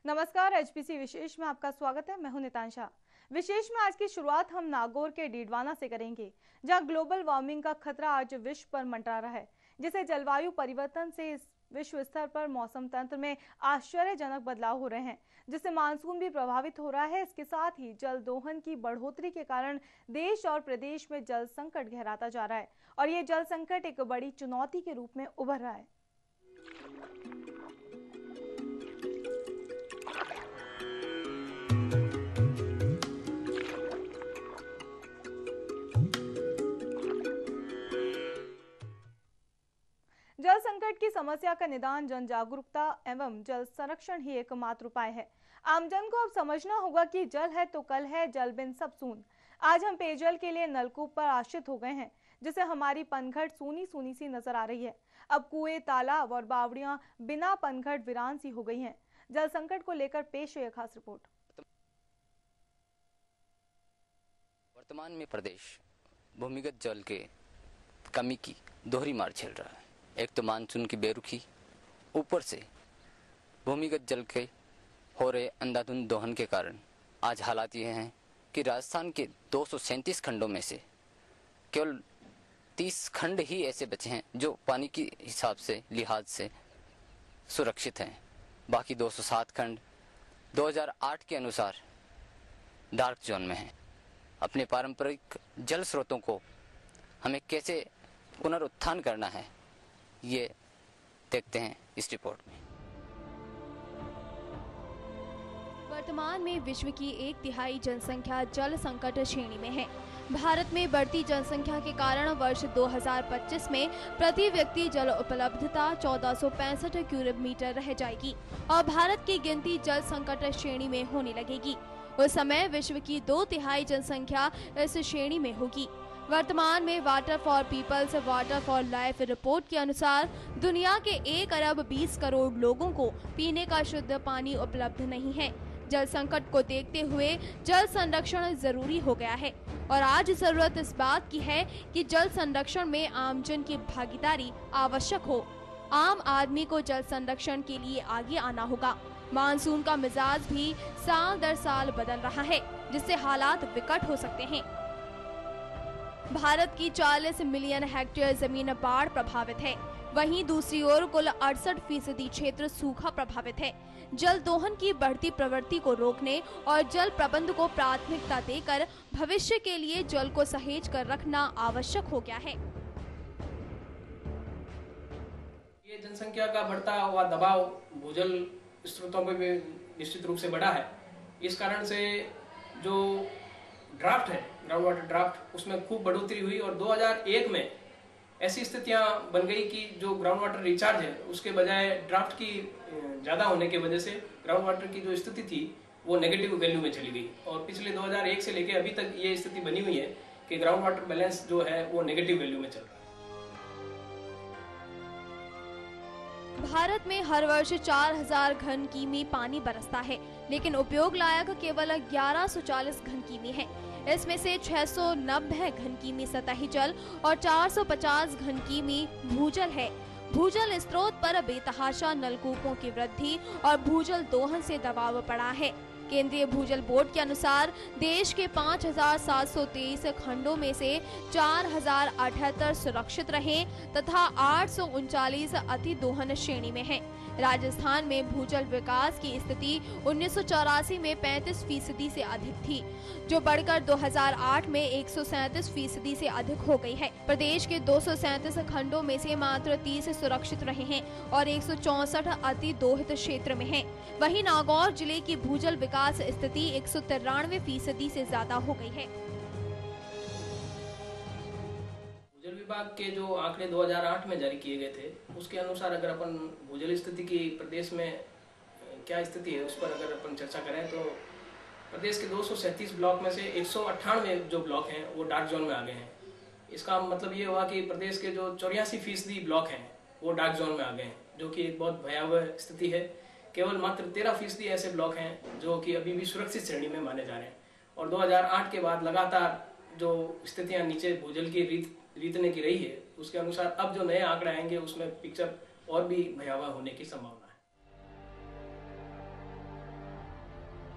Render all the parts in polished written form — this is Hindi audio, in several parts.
नमस्कार, एचपीसी विशेष में आपका स्वागत है। मैं हूं नितांशा। विशेष में आज की शुरुआत हम नागौर के डीडवाना से करेंगे, जहां ग्लोबल वार्मिंग का खतरा आज विश्व पर मंडरा रहा है, जिसे जलवायु परिवर्तन से इस विश्व स्तर पर मौसम तंत्र में आश्चर्यजनक बदलाव हो रहे हैं, जिससे मानसून भी प्रभावित हो रहा है। इसके साथ ही जल दोहन की बढ़ोतरी के कारण देश और प्रदेश में जल संकट गहराता जा रहा है और ये जल संकट एक बड़ी चुनौती के रूप में उभर रहा है। जल संकट की समस्या का निदान जन जागरूकता एवं जल संरक्षण ही एकमात्र उपाय है। आमजन को अब समझना होगा कि जल है तो कल है, जल बिन सब सून। आज हम पेयजल के लिए नलकूप पर आश्रित हो गए हैं, जिससे हमारी पनघट सूनी सूनी सी नजर आ रही है। अब कुएं, तालाब और बावड़ियां बिना पनघट वीरान सी हो गई हैं। जल संकट को लेकर पेश है खास रिपोर्ट। वर्तमान में प्रदेश भूमिगत जल के कमी की दोहरी मार झेल रहा है। एक तो मानसून की बेरुखी, ऊपर से भूमिगत जल के हो रहे अंधाधुंध दोहन के कारण आज हालात ये हैं कि राजस्थान के 237 खंडों में से केवल 30 खंड ही ऐसे बचे हैं जो पानी की हिसाब से लिहाज से सुरक्षित हैं। बाकी 207 खंड 2008 के अनुसार डार्क जोन में हैं। अपने पारंपरिक जल स्रोतों को हमें कैसे पुनरुत्थान करना है, ये देखते हैं इस रिपोर्ट में। वर्तमान में विश्व की 1/3 जनसंख्या जल संकट श्रेणी में है। भारत में बढ़ती जनसंख्या के कारण वर्ष 2025 में प्रति व्यक्ति जल उपलब्धता 1465 क्यूबिक मीटर रह जाएगी और भारत की गिनती जल संकट श्रेणी में होने लगेगी। उस समय विश्व की 2/3 जनसंख्या इस श्रेणी में होगी। वर्तमान में water for peoples water for life report के अनुसार दुनिया के 1 अरब 20 करोड़ लोगों को पीने का शुद्ध पानी उपलब्ध नहीं है। जल संकट को देखते हुए जल संरक्षण जरूरी हो गया है और आज जरूरत इस बात की है कि जल संरक्षण में आमजन की भागीदारी आवश्यक हो। आम आदमी को जल संरक्षण के लिए आगे आना होगा। मानसून का मिजाज भी साल दर साल बदल रहा है, जिससे हालात विकट हो सकते हैं। भारत की 40 मिलियन हेक्टेयर जमीन बाढ़ प्रभावित है, वहीं दूसरी ओर कुल 68% क्षेत्र सूखा प्रभावित है। जल दोहन की बढ़ती प्रवृत्ति को रोकने और जल प्रबंध को प्राथमिकता देकर भविष्य के लिए जल को सहेज कर रखना आवश्यक हो गया है। ये जनसंख्या का बढ़ता हुआ दबाव भूजल स्रोतों पर भी निश्चित रूप से बढ़ा है। इस कारण से जो ड्राफ्ट है, ग्राउंड वाटर ड्राफ्ट, उसमें खूब बढ़ोतरी हुई और 2001 में ऐसी स्थितियां बन गई कि जो ग्राउंड वाटर रिचार्ज है उसके बजाय ड्राफ्ट की ज्यादा होने की वजह से ग्राउंड वाटर की जो स्थिति थी वो नेगेटिव वैल्यू में चली गई और पिछले 2001 से लेकर अभी तक ये स्थिति बनी हुई है कि ग्राउंड वाटर बैलेंस जो है वो नेगेटिव वैल्यू में चल रहा है। भारत में हर वर्ष 4000 घन किमी पानी बरसता है, लेकिन उपयोग लायक केवल 1140 घन किमी है। इसमें से 690 घन किमी सतही जल और 450 घन किमी भूजल है। भूजल स्रोत पर बेतहाशा नलकूपों की वृद्धि और भूजल दोहन से दबाव पड़ा है। केंद्रीय भूजल बोर्ड के अनुसार देश के 5723 खंडों में से 4078 सुरक्षित रहे तथा 839 अति दोहन श्रेणी में हैं। राजस्थान में भूजल विकास की स्थिति 1984 में 35% से अधिक थी, जो बढ़कर 2008 में 137% से अधिक हो गई है। प्रदेश के 237 खंडों में से मात्र 30 सुरक्षित रहे हैं और 164 अति दोहित क्षेत्र में हैं। वहीं नागौर जिले की भूजल विकास स्थिति 193% से ज्यादा हो गई है। भूजल विभाग के जो आंकड़े 2008 में जारी किए गए थे उसके अनुसार अगर अपन भूजल स्थिति की प्रदेश में क्या स्थिति है उस पर अगर अपन चर्चा करें तो प्रदेश के 237 ब्लॉक में से 198 जो ब्लॉक हैं वो डार्क जोन में आ गए हैं। इसका मतलब ये हुआ कि प्रदेश के जो 84% ब्लॉक हैं वो डार्क जोन में आ गए हैं, जो कि एक बहुत भयावह स्थिति है। केवल मात्र 13% ऐसे ब्लॉक हैं जो कि अभी भी सुरक्षित श्रेणी में माने जा रहे हैं और 2008 के बाद लगातार जो स्थितियां नीचे भूजल की रीतने की रही है उसके अनुसार अब जो नए आंकड़े आएंगे उसमें पिक्चर और भी भयावह होने की संभावना है।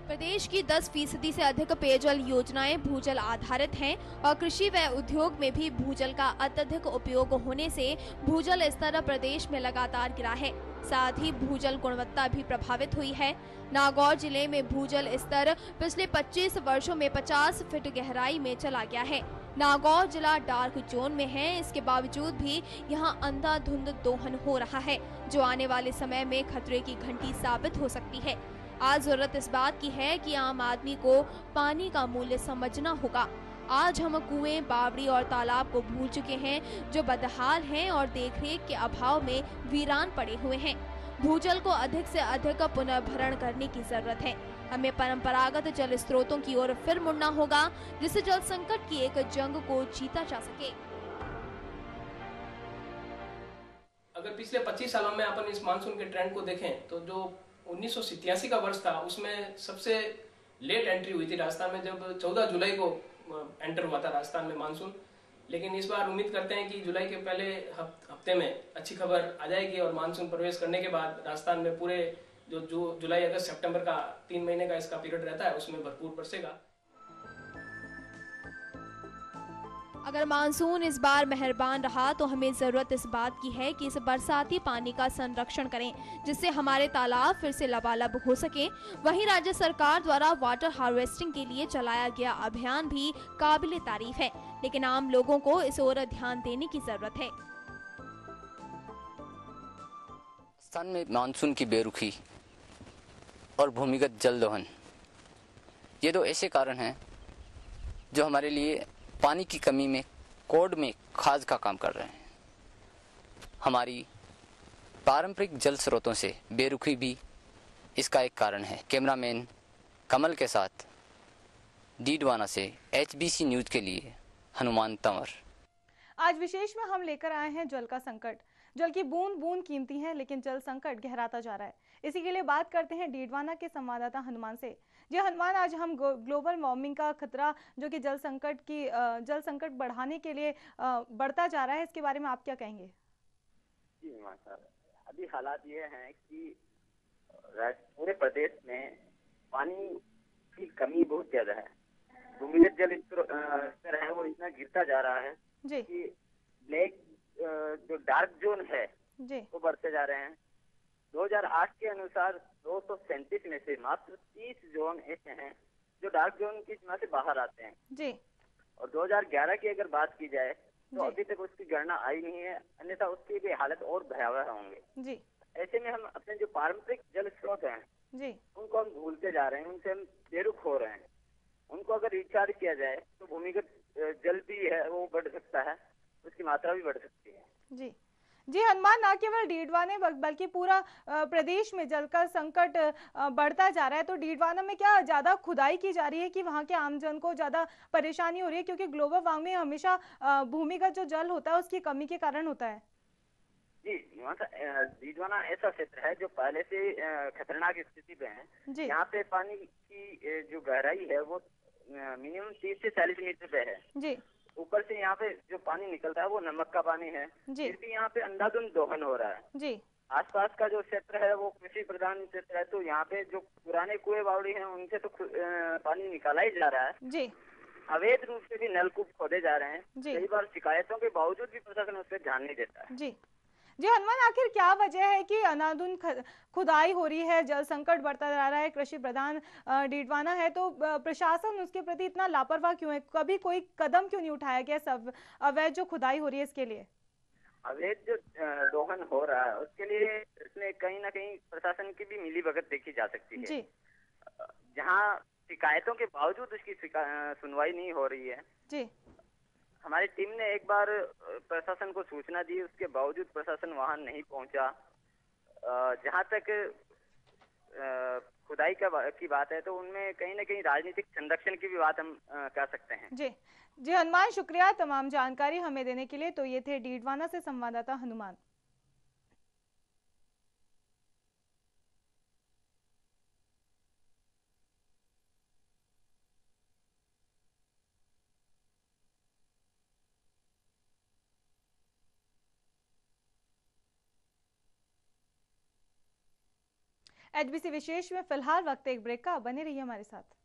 प्रदेश की 10% से अधिक पेयजल योजनाएं भूजल आधारित हैं और कृषि व उद्योग में भी भूजल का अत्यधिक उपयोग होने से भूजल स्तर प्रदेश में लगातार गिरा है। साथ ही भूजल गुणवत्ता भी प्रभावित हुई है। नागौर जिले में भूजल स्तर पिछले 25 वर्षों में 50 फीट गहराई में चला गया है। नागौर जिला डार्क जोन में है, इसके बावजूद भी यहां अंधाधुंध दोहन हो रहा है, जो आने वाले समय में खतरे की घंटी साबित हो सकती है। आज जरूरत इस बात की है कि आम आदमी को पानी का मूल्य समझना होगा। आज हम कुएं, बावड़ी और तालाब को भूल चुके हैं, जो बदहाल हैं और देखरेख के अभाव में वीरान पड़े हुए हैं। भूजल को अधिक से अधिक पुनर्भरण करने की जरूरत है। हमें परंपरागत जल स्रोतों की ओर फिर मुड़ना होगा, जिससे जल संकट की एक जंग को जीता जा सके। अगर पिछले 25 सालों में अपन इस मानसून के ट्रेंड को देखें तो जो 1987 का वर्ष था उसमें सबसे लेट एंट्री हुई थी राजस्थान में, जब 14 जुलाई को एंटर हुआ था राजस्थान में मानसून। लेकिन इस बार उम्मीद करते हैं कि जुलाई के पहले हफ्ते में अच्छी खबर आ जाएगी और मानसून प्रवेश करने के बाद राजस्थान में पूरे जो जुलाई, अगस्त, सितंबर का 3 महीने का इसका पीरियड रहता है उसमें भरपूर बरसेगा। अगर मानसून इस बार मेहरबान रहा तो हमें जरूरत इस बात की है कि इस बरसाती पानी का संरक्षण करें, जिससे हमारे तालाब फिर से लबालब हो सके। वहीं राज्य सरकार द्वारा वाटर हार्वेस्टिंग के लिए चलाया गया अभियान भी काबिले तारीफ है, लेकिन आम लोगों को इस ओर ध्यान देने की जरूरत है। राजस्थान में मानसून की बेरुखी और भूमिगत जल दोहन, ये दो ऐसे कारण हैं जो हमारे लिए पानी की कमी में कोड में खाज का काम कर रहे हैं। हमारी पारंपरिक जल स्रोतों से बेरुखी भी इसका एक कारण है। कैमरामैन कमल के साथ डीडवाना से HBC न्यूज के लिए हनुमान तंवर। आज विशेष में हम लेकर आए हैं जल का संकट। जल की बूंद बूंद कीमती है, लेकिन जल संकट गहराता जा रहा है। इसी के लिए बात करते हैं डीडवाना के संवाददाता हनुमान से। जी हनुमान, आज हम ग्लोबल वार्मिंग का खतरा जो कि जल संकट बढ़ाने के लिए बढ़ता जा रहा है, इसके बारे में आप क्या कहेंगे? जी सर, अभी हालात ये हैं कि पूरे प्रदेश में पानी की कमी बहुत ज्यादा है। भूमिगत जल स्तर है वो इतना गिरता जा रहा है जी कि ब्लैक जो डार्क जोन है जी वो बढ़ते जा रहे हैं। 2008 के अनुसार 237 में से मात्र 30 जोन ऐसे हैं जो डार्क जोन की सीमा से बाहर आते हैं जी। और 2011 की अगर बात की जाए तो जी। अभी तक उसकी गणना आई नहीं है, अन्यथा उसकी भी हालत और भयावह होंगे। जी ऐसे में हम अपने जो पारंपरिक जल स्रोत हैं जी उनको हम भूलते जा रहे हैं, उनसे हम बेरुख हो रहे हैं। उनको अगर रिचार्ज किया जाए तो भूमिगत जल भी है वो बढ़ सकता है, उसकी मात्रा भी बढ़ सकती है। जी जी हनुमान, न केवल डीडवाना बल्कि पूरा प्रदेश में जल का संकट बढ़ता जा रहा है। तो डीडवाना में क्या ज्यादा खुदाई की जा रही है कि वहाँ के आमजन को ज्यादा परेशानी हो रही है? क्योंकि ग्लोबल वार्मिंग हमेशा भूमिगत जो जल होता है उसकी कमी के कारण होता है। जी डीडवाना ऐसा क्षेत्र है जो पहले से खतरनाक स्थिति पे है। यहाँ पे पानी की जो गहराई है वो मिनिमम 30 से 40 मीटर पे है जी। ऊपर से यहाँ पे जो पानी निकलता है वो नमक का पानी है। फिर भी यहाँ पे अंधाधुंध दोहन हो रहा है जी। आसपास का जो क्षेत्र है वो कृषि प्रधान क्षेत्र है, तो यहाँ पे जो पुराने कुएं बावड़ी हैं उनसे तो पानी निकाला ही जा रहा है जी। अवैध रूप से भी नलकूप खोदे जा रहे हैं। जी। कई बार शिकायतों के बावजूद भी प्रशासन उस पर ध्यान नहीं देता है। जी जी हनुमान, आखिर क्या वजह है कि अनाधुन खुदाई हो रही है, जल संकट बढ़ता जा रहा है, कृषि प्रधान डीडवाना है, तो प्रशासन उसके प्रति इतना लापरवाह क्यों है? कभी कोई कदम क्यों नहीं उठाया गया सब अवैध जो खुदाई हो रही है इसके लिए? अवैध जो दोहन हो रहा है उसके लिए इसमें कहीं ना कहीं प्रशासन की भी मिलीभगत देखी जा सकती है जी। जहाँ शिकायतों के बावजूद उसकी सुनवाई नहीं हो रही है। जी। हमारी टीम ने एक बार प्रशासन को सूचना दी, उसके बावजूद प्रशासन वहां नहीं पहुंचा। जहां तक खुदाई की बात है तो उनमें कहीं ना कहीं राजनीतिक संरक्षण की भी बात हम कर सकते हैं। जी जी हनुमान, शुक्रिया तमाम जानकारी हमें देने के लिए। तो ये थे डीडवाना से संवाददाता हनुमान। एचबीसी विशेष में फिलहाल वक्त एक ब्रेक का, बने रहिए हमारे साथ।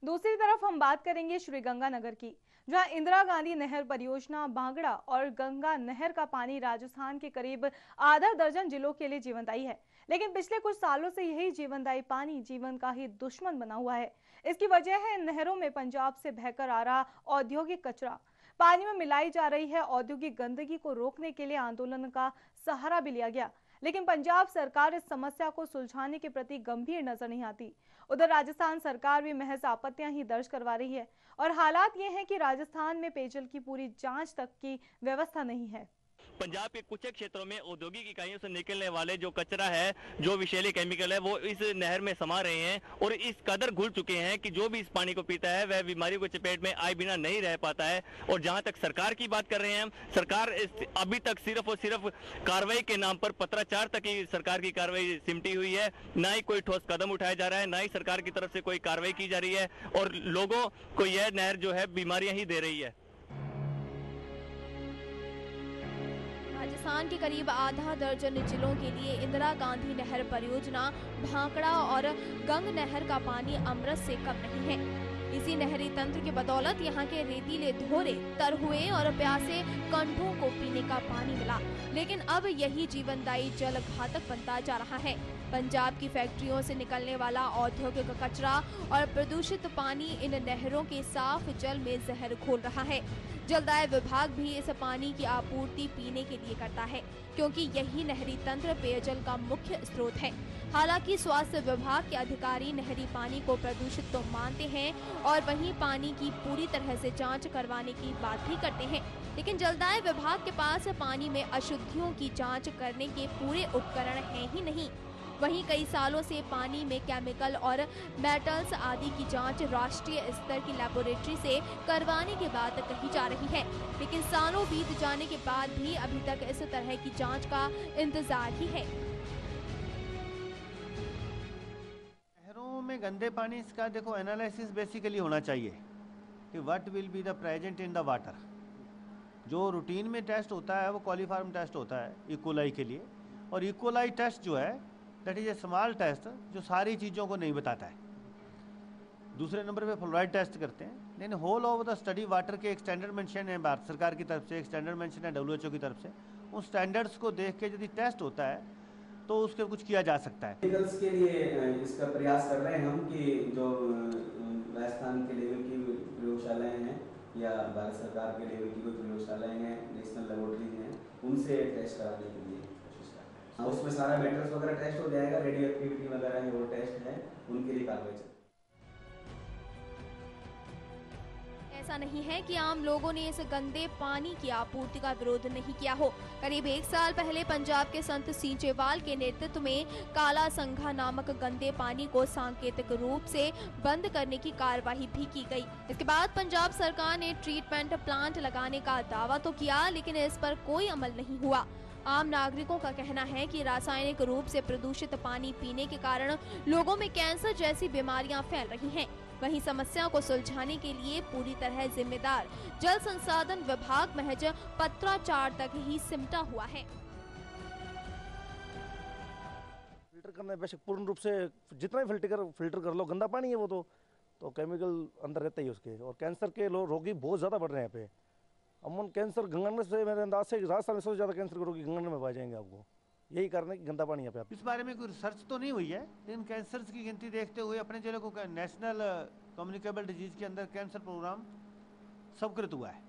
दूसरी तरफ हम बात करेंगे श्रीगंगानगर की, जहां इंदिरा गांधी नहर परियोजना भांगड़ा और गंगा नहर का पानी राजस्थान के करीब आधा दर्जन जिलों के लिए जीवनदायी है। लेकिन पिछले कुछ सालों से यही जीवनदायी पानी जीवन का ही दुश्मन बना हुआ है। इसकी वजह है इन नहरों में पंजाब से बहकर आ रहा औद्योगिक कचरा। पानी में मिलाई जा रही है औद्योगिक गंदगी को रोकने के लिए आंदोलन का सहारा भी लिया गया, लेकिन पंजाब सरकार इस समस्या को सुलझाने के प्रति गंभीर नजर नहीं आती। उधर राजस्थान सरकार भी महज आपत्तियां ही दर्ज करवा रही है और हालात ये हैं कि राजस्थान में पेयजल की पूरी जांच तक की व्यवस्था नहीं है। पंजाब के कुछ क्षेत्रों में औद्योगिक इकाइयों से निकलने वाले जो कचरा है, जो विषैले केमिकल है, वो इस नहर में समा रहे हैं और इस कदर घुल चुके हैं कि जो भी इस पानी को पीता है वह बीमारी को चपेट में आए बिना नहीं रह पाता है। और जहां तक सरकार की बात कर रहे हैं, सरकार अभी तक सिर्फ और सिर्फ कार्रवाई के नाम पर पत्राचार तक ही सरकार की कार्रवाई सिमटी हुई है। ना ही कोई ठोस कदम उठाया जा रहा है, ना ही सरकार की तरफ से कोई कार्रवाई की जा रही है और लोगों को यह नहर जो है बीमारियां ही दे रही है। राजस्थान के करीब आधा दर्जन जिलों के लिए इंदिरा गांधी नहर परियोजना भांकड़ा और गंग नहर का पानी अमृत से कम नहीं है। इसी नहरी तंत्र की बदौलत यहाँ के रेतीले धोरे, तरहुए और प्यासे कंठों को पीने का पानी मिला, लेकिन अब यही जीवनदायी जल घातक बनता जा रहा है। पंजाब की फैक्ट्रियों से निकलने वाला औद्योगिक कचरा और प्रदूषित पानी इन नहरों के साफ जल में जहर घोल रहा है। जलदाय विभाग भी इस पानी की आपूर्ति पीने के लिए करता है, क्योंकि यही नहरी तंत्र पेयजल का मुख्य स्रोत है। हालांकि स्वास्थ्य विभाग के अधिकारी नहरी पानी को प्रदूषित तो मानते हैं और वहीं पानी की पूरी तरह से जांच करवाने की बात भी करते हैं, लेकिन जलदाय विभाग के पास पानी में अशुद्धियों की जांच करने के पूरे उपकरण हैं ही नहीं। वहीं कई सालों से पानी में केमिकल और मेटल्स आदि की जांच राष्ट्रीय स्तर की लैबोरेटरी से करवाने की बात कही जा रही है, लेकिन सालों बीत जाने के बाद भी अभी तक इस तरह की जांच का इंतजार ही है। नहरों में गंदे पानी का देखो एनालिसिस बेसिकली होना चाहिए कि what will be the present in the water. जो रूटीन में टेस्ट होता है वो कॉलीफॉर्म टेस्ट होता है इकोलाई के लिए, और इकोलाई टेस्ट जो है that is a small test जो सारी चीज़ों को नहीं बताता है। दूसरे नंबर पे फ्लोराइड टेस्ट करते हैं, लेकिन whole over the study water के एक स्टैंडर्ड मेंशन है भारत सरकार की तरफ से, एक स्टैंडर्ड मेंशन है WHO की तरफ से। उन स्टैंडर्ड्स को देख के यदि टेस्ट होता है तो उसके कुछ किया जा सकता है। मेडिकल्स के लिए इसका प्रयास कर रहे हैं हम कि जो राजस्थान के लेवल की प्रयोगशालाएं हैं या भारत सरकार के लेवल की कोई प्रयोगशालाएं हैं, नेशनल लेबोरेटरी हैं, उनसे टेस्ट कराने के लिए कोशिश कर रहे हैं। उसमें सारा मेटल्स वगैरह टेस्ट हो जाएगा, रेडियो एक्टिविटी वगैरह है वो टेस्ट है, उनके लिए कार्रवाई। ऐसा नहीं है कि आम लोगों ने इस गंदे पानी की आपूर्ति का विरोध नहीं किया हो। करीब 1 साल पहले पंजाब के संत सींचेवाल के नेतृत्व में काला संघा नामक गंदे पानी को सांकेतिक रूप से बंद करने की कार्रवाई भी की गई। इसके बाद पंजाब सरकार ने ट्रीटमेंट प्लांट लगाने का दावा तो किया, लेकिन इस पर कोई अमल नहीं हुआ। आम नागरिकों का कहना है कि रासायनिक रूप से प्रदूषित पानी पीने के कारण लोगों में कैंसर जैसी बीमारियां फैल रही हैं। वहीं समस्या को सुलझाने के लिए पूरी तरह जिम्मेदार जल संसाधन विभाग महज पत्राचार तक ही सिमटा हुआ है। फिल्टर करने वैसे पूर्ण रूप से जितना भी फिल्टर कर लो, गंदा पानी है वो तो केमिकल अंदर रहता ही उसके, और कैंसर के रोगी बहुत ज़्यादा बढ़ रहे हैं। यहाँ पे अमून कैंसर गंगानगर से मेरे अंदाज से राजस्थान में सबसे ज़्यादा कैंसर के रोगी गंगानगर में पाए जाएंगे आपको। यही कारण है कि गंदा पानी यहाँ पे। इस बारे में कोई रिसर्च तो नहीं हुई है, लेकिन कैंसर की गिनती देखते हुए अपने जिले को नेशनल कम्युनिकेबल डिजीज के अंदर कैंसर प्रोग्राम स्वीकृत हुआ है।